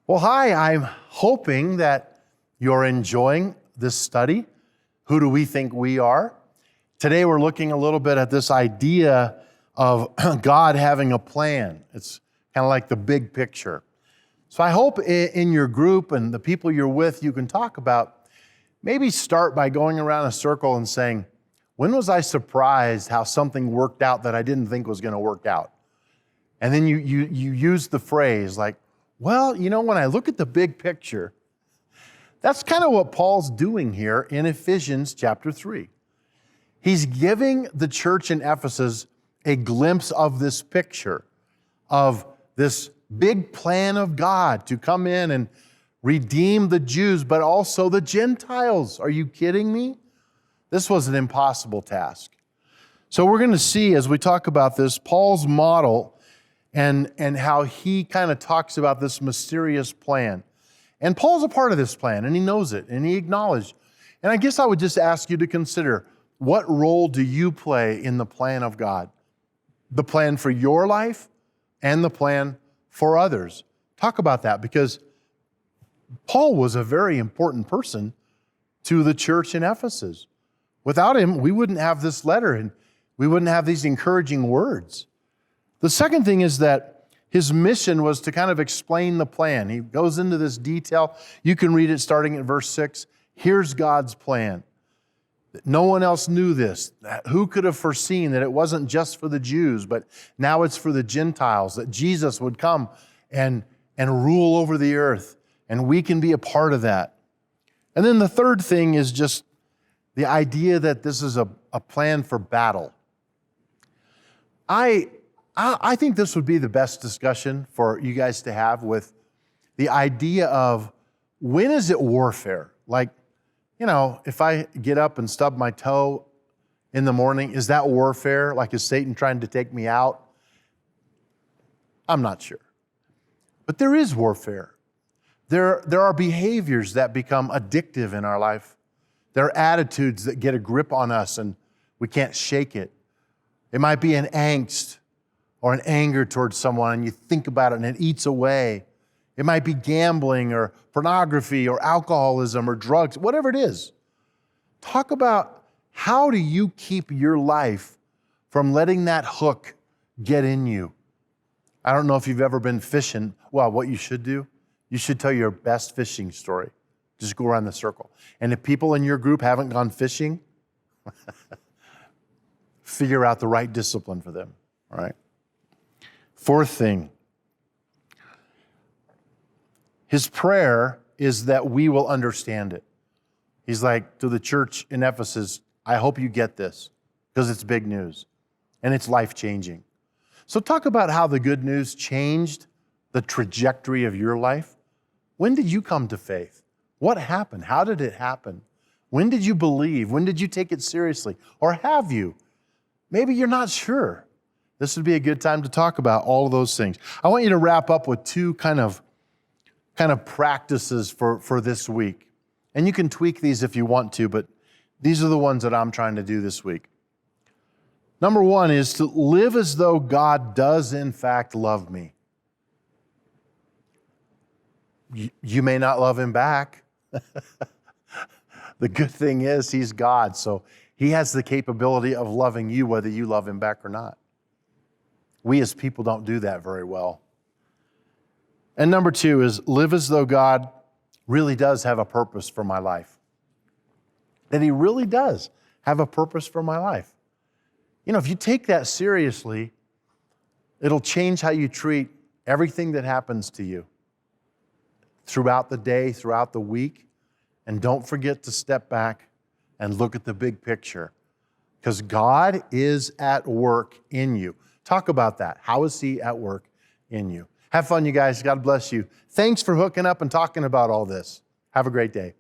Well, hi, I'm hoping that you're enjoying this study. Who do we think we are? Today we're looking a little bit at this idea of God having a plan. It's kind of like the big picture. So I hope in your group and the people you're with, you can talk about, maybe start by going around a circle and saying, when was I surprised how something worked out that I didn't think was going to work out? And then you use the phrase like, well, when I look at the big picture, that's kind of what Paul's doing here in Ephesians chapter 3. He's giving the church in Ephesus a glimpse of this picture, of this big plan of God to come in and redeem the Jews, but also the Gentiles. Are you kidding me? This was an impossible task. So we're going to see, as we talk about this, Paul's model and how he kind of talks about this mysterious plan. And Paul's a part of this plan, and he knows it, and he acknowledged. And I guess I would just ask you to consider, what role do you play in the plan of God? The plan for your life and the plan for others. Talk about that, because Paul was a very important person to the church in Ephesus. Without him, we wouldn't have this letter, and we wouldn't have these encouraging words. The second thing is that his mission was to kind of explain the plan. He goes into this detail. You can read it starting at verse 6. Here's God's plan. No one else knew this. Who could have foreseen that it wasn't just for the Jews, but now it's for the Gentiles, that Jesus would come and rule over the earth, and we can be a part of that. And then the third thing is just the idea that this is a plan for battle. I think this would be the best discussion for you guys to have, with the idea of, when is it warfare? Like, if I get up and stub my toe in the morning, is that warfare? Like, is Satan trying to take me out? I'm not sure. But there is warfare. There are behaviors that become addictive in our life. There are attitudes that get a grip on us and we can't shake it. It might be an angst or an anger towards someone, and you think about it and it eats away. It might be gambling or pornography or alcoholism or drugs, whatever it is. Talk about, how do you keep your life from letting that hook get in you? I don't know if you've ever been fishing. Well, what you should do, you should tell your best fishing story. Just go around the circle. And if people in your group haven't gone fishing, figure out the right discipline for them, all right? Fourth thing, his prayer is that we will understand it. He's like, to the church in Ephesus, I hope you get this, because it's big news and it's life-changing. So talk about how the good news changed the trajectory of your life. When did you come to faith? What happened? How did it happen? When did you believe? When did you take it seriously? Or have you? Maybe you're not sure. This would be a good time to talk about all of those things. I want you to wrap up with two kind of practices for this week. And you can tweak these if you want to, but these are the ones that I'm trying to do this week. Number one is to live as though God does in fact love me. You may not love him back. The good thing is he's God, so he has the capability of loving you whether you love him back or not. We as people don't do that very well. And number two is live as though God really does have a purpose for my life. That he really does have a purpose for my life. If you take that seriously, it'll change how you treat everything that happens to you throughout the day, throughout the week. And don't forget to step back and look at the big picture, because God is at work in you. Talk about that. How is he at work in you? Have fun, you guys. God bless you. Thanks for hooking up and talking about all this. Have a great day.